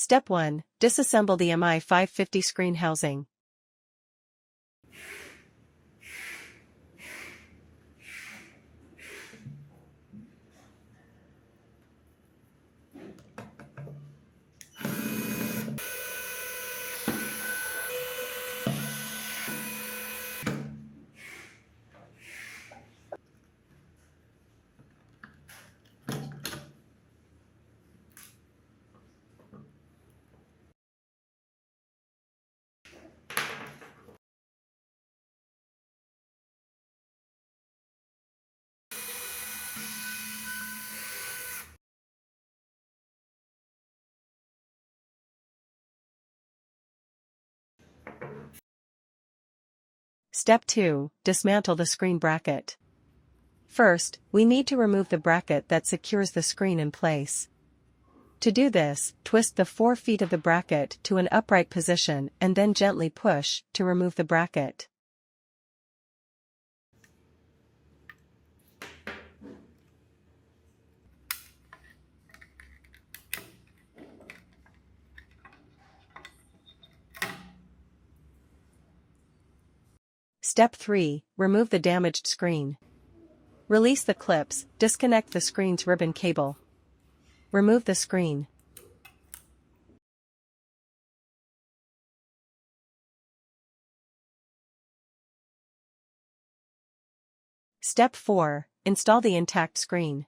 Step 1. Disassemble the MI550 screen housing. Step 2. Dismantle the screen bracket. First, we need to remove the bracket that secures the screen in place. To do this, twist the 4 feet of the bracket to an upright position and then gently push to remove the bracket. Step 3. Remove the damaged screen. Release the clips, disconnect the screen's ribbon cable. Remove the screen. Step 4. Install the intact screen.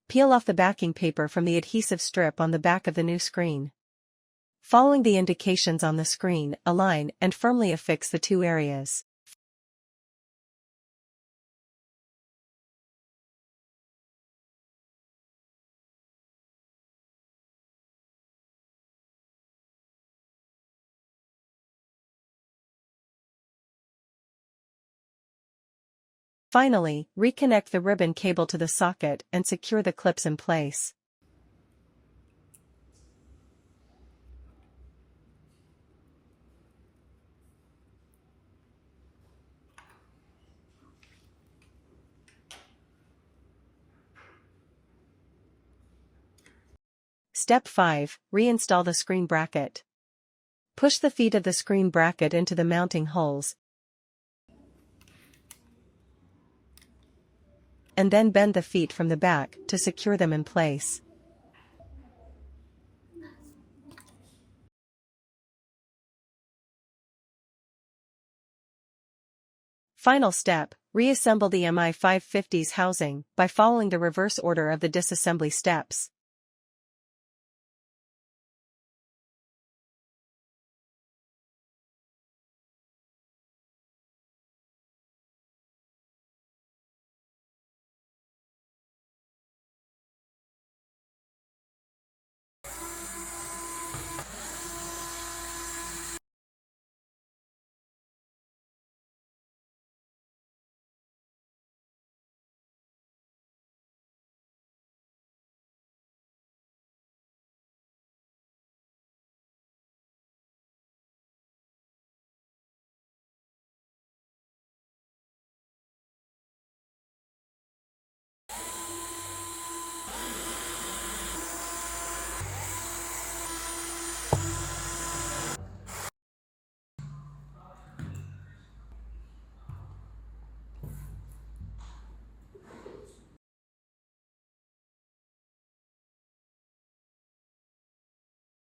Peel off the backing paper from the adhesive strip on the back of the new screen. Following the indications on the screen, align and firmly affix the two areas. Finally, reconnect the ribbon cable to the socket and secure the clips in place. Step 5. Reinstall the screen bracket. Push the feet of the screen bracket into the mounting holes, and then bend the feet from the back to secure them in place. Final step, reassemble the MI550's housing by following the reverse order of the disassembly steps.